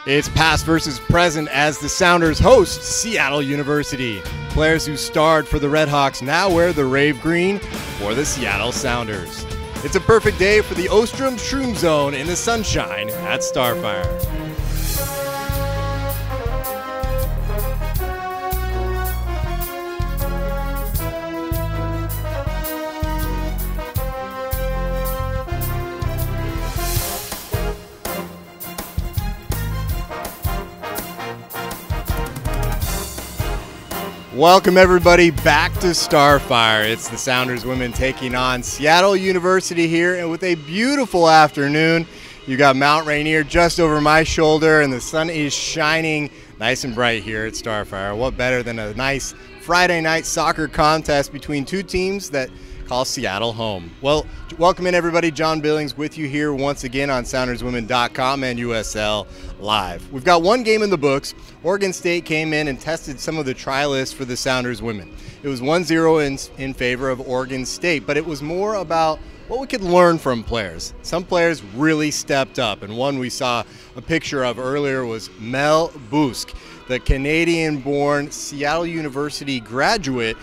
It's past versus present as the Sounders host Seattle University. Players who starred for the Redhawks now wear the rave green for the Seattle Sounders. It's a perfect day for the Ostrom Shroom Zone in the sunshine at Starfire. Welcome everybody back to Starfire. It's the Sounders women taking on Seattle University here, and with a beautiful afternoon. You got Mount Rainier just over my shoulder, and the sun is shining nice and bright here at Starfire. What better than a nice Friday night soccer contest between two teams that call Seattle home. Well, welcome in everybody. John Billings with you here once again on SoundersWomen.com and USL Live. We've got one game in the books. Oregon State came in and tested some of the trialists for the Sounders women. It was 1-0 in favor of Oregon State, but it was more about what we could learn from players. Some players really stepped up, and one we saw a picture of earlier was Mel Busk, the Canadian-born Seattle University graduate.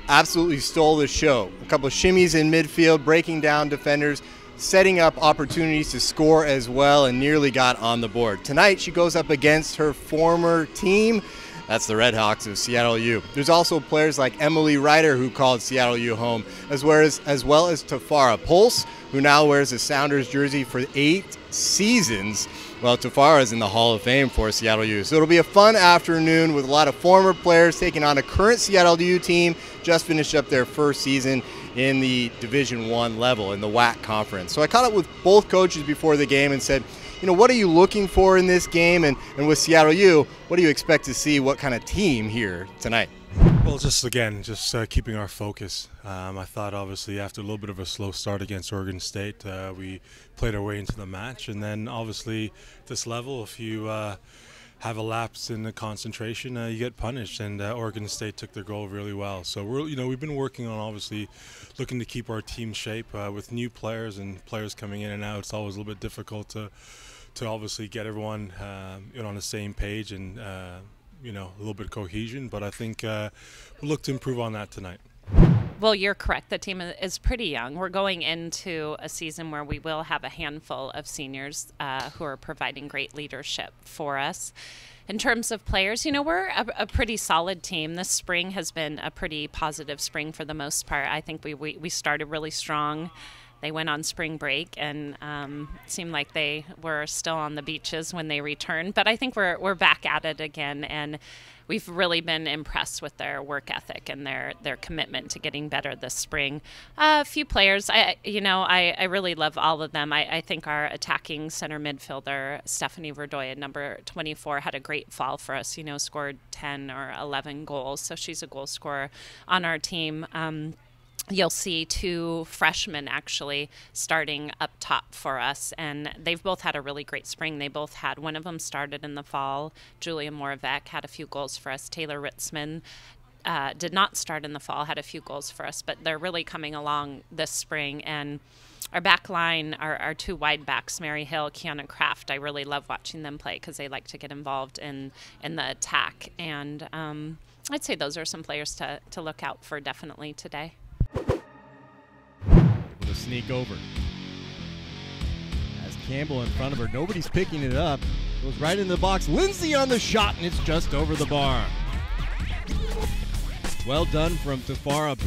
Absolutely stole the show. A couple of shimmies in midfield, breaking down defenders, setting up opportunities to score as well, and nearly got on the board. Tonight, she goes up against her former team. That's the Redhawks of Seattle U. There's also players like Emily Ryder, who called Seattle U home, as well as Tafara Pulse, who now wears a Sounders jersey for 8 seasons. Well, Tafara's in the Hall of Fame for Seattle U. So it'll be a fun afternoon with a lot of former players taking on a current Seattle U team, just finished up their first season in the Division I level in the WAC conference. So I caught up with both coaches before the game and said, you know, what are you looking for in this game? And with Seattle U, what do you expect to see? What kind of team here tonight? Well, just keeping our focus. I thought obviously after a little bit of a slow start against Oregon State, we played our way into the match, and then obviously this level, if you have a lapse in the concentration, you get punished, and Oregon State took their goal really well. So we've been working on obviously looking to keep our team shape with new players and players coming in and out. It's always a little bit difficult to obviously get everyone on the same page and a little bit of cohesion, but I think we'll look to improve on that tonight. Well, you're correct. The team is pretty young. We're going into a season where we will have a handful of seniors who are providing great leadership for us. In terms of players, we're a pretty solid team. This spring has been a pretty positive spring for the most part. I think we started really strong. They went on spring break and it seemed like they were still on the beaches when they returned. But I think we're back at it again, and we've really been impressed with their work ethic and their commitment to getting better this spring. A few players, I really love all of them. I think our attacking center midfielder, Stephanie Verdoya, number 24, had a great fall for us, scored 10 or 11 goals. So she's a goal scorer on our team. You'll see 2 freshmen actually starting up top for us, and they've both had a really great spring. One of them started in the fall. Julia Moravec had a few goals for us. Taylor Ritzman did not start in the fall, had a few goals for us, but they're really coming along this spring. And our back line, our 2 wide backs, Mary Hill, Kiana Kraft, I really love watching them play because they like to get involved in the attack. And I'd say those are some players to look out for definitely today. With a sneak over. As Campbell in front of her, nobody's picking it up. Goes right into the box. Lindsay on the shot, and it's just over the bar. Well done from Tafara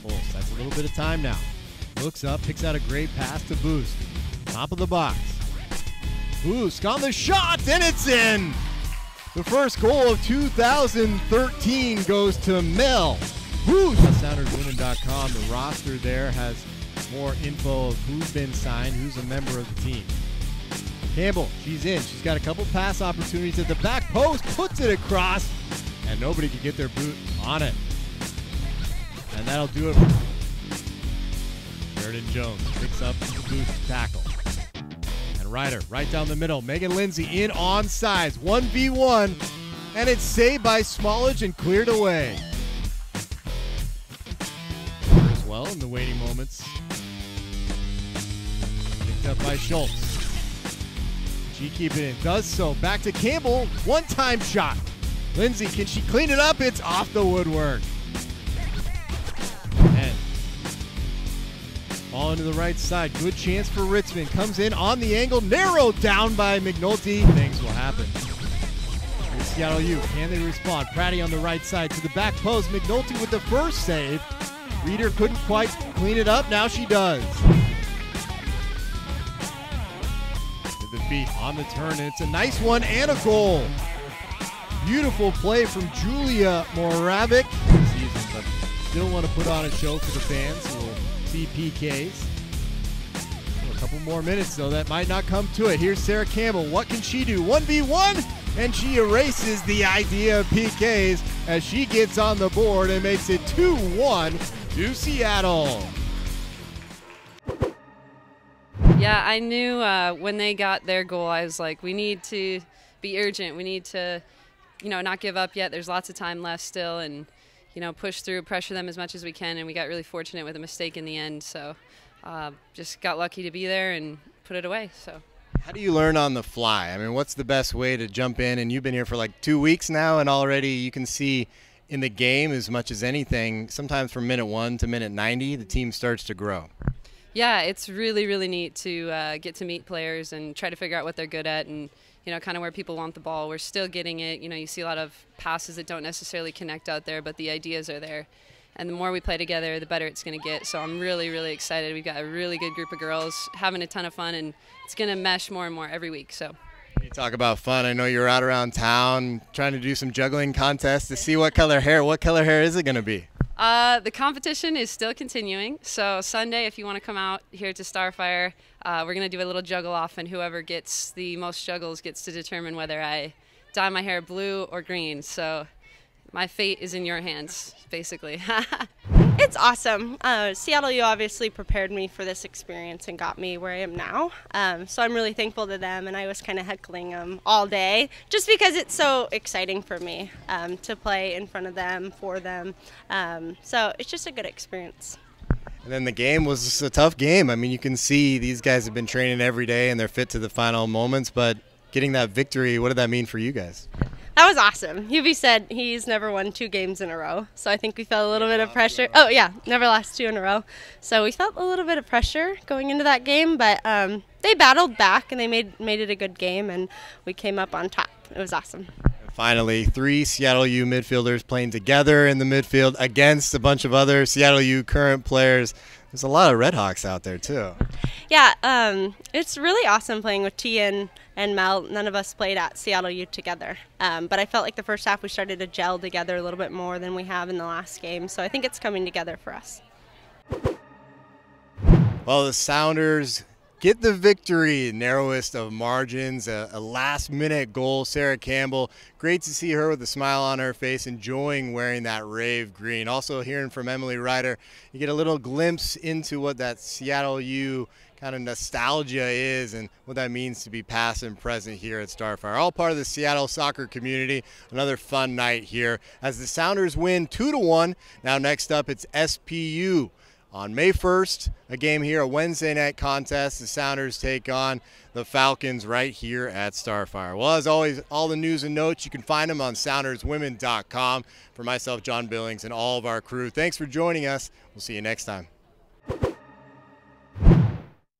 Pulse. That's a little bit of time now. Looks up, picks out a great pass to Busk. Top of the box. Busk on the shot, and it's in! The first goal of 2013 goes to Mel. Who's on SoundersWomen.com. The roster there has more info of who's been signed, who's a member of the team. Campbell, she's in. She's got a couple pass opportunities at the back post, puts it across, and nobody can get their boot on it. And that'll do it. Sheridan Jones picks up the boot tackle. And Ryder right down the middle. Megan Lindsay in onside. 1v1. And it's saved by Smallage and cleared away. As well in the waiting moments. Picked up by Schultz. She keep it in, does so. Back to Campbell, one-time shot. Lindsay, can she clean it up? It's off the woodwork. And ball into the right side. Good chance for Ritzman. Comes in on the angle, narrowed down by McNulty. Things will happen. Here's Seattle U. Can they respond? Pratty on the right side to the back post. McNulty with the first save. Reeder couldn't quite clean it up. Now she does. With the feet on the turn, and it's a nice one and a goal. Beautiful play from Julia Moravec. Season, but still want to put on a show for the fans. So we'll see PKs. A couple more minutes, though. That might not come to it. Here's Sarah Campbell. What can she do? 1v1, and she erases the idea of PKs as she gets on the board and makes it 2-1 to Seattle. Yeah, I knew when they got their goal, I was like, we need to be urgent. We need to, not give up yet. There's lots of time left still, and, push through, pressure them as much as we can. And we got really fortunate with a mistake in the end. So just got lucky to be there and put it away. So. How do you learn on the fly? I mean, what's the best way to jump in? And you've been here for like 2 weeks now, and already you can see in the game as much as anything, sometimes from minute 1 to minute 90, the team starts to grow. Yeah, it's really, really neat to get to meet players and try to figure out what they're good at and, kind of where people want the ball. We're still getting it. You see a lot of passes that don't necessarily connect out there, but the ideas are there. And the more we play together, the better it's going to get. So I'm really, really excited. We've got a really good group of girls having a ton of fun, and it's going to mesh more and more every week. So. You talk about fun. I know you're out around town trying to do some juggling contests to see what color hair. What color hair is it going to be? The competition is still continuing. So Sunday, if you want to come out here to Starfire, we're going to do a little juggle off, and whoever gets the most juggles gets to determine whether I dye my hair blue or green. So my fate is in your hands, basically. It's awesome. Seattle U obviously prepared me for this experience and got me where I am now. So I'm really thankful to them, and I was kind of heckling them all day just because it's so exciting for me to play in front of them, for them. So it's just a good experience. And then the game was a tough game. I mean, you can see these guys have been training every day and they're fit to the final moments, but getting that victory, what did that mean for you guys? That was awesome. Hubie said he's never won 2 games in a row, so I think we felt a little bit of pressure. Oh, yeah, never lost 2 in a row. So we felt a little bit of pressure going into that game, but they battled back and they made it a good game, and we came up on top. It was awesome. Finally, 3 Seattle U midfielders playing together in the midfield against a bunch of other Seattle U current players. There's a lot of Redhawks out there, too. Yeah, it's really awesome playing with T and Mel. None of us played at Seattle U together. But I felt like the first half we started to gel together a little bit more than we have in the last game. So I think it's coming together for us. Well, the Sounders get the victory, narrowest of margins, a last-minute goal. Sarah Campbell, great to see her with a smile on her face, enjoying wearing that rave green. Also hearing from Emily Ryder, you get a little glimpse into what that Seattle U kind of nostalgia is and what that means to be past and present here at Starfire. All part of the Seattle soccer community. Another fun night here as the Sounders win 2-1. Now next up, it's SPU. On May 1st, a game here, a Wednesday night contest. The Sounders take on the Falcons right here at Starfire. Well, as always, all the news and notes, you can find them on SoundersWomen.com. For myself, John Billings, and all of our crew, thanks for joining us. We'll see you next time.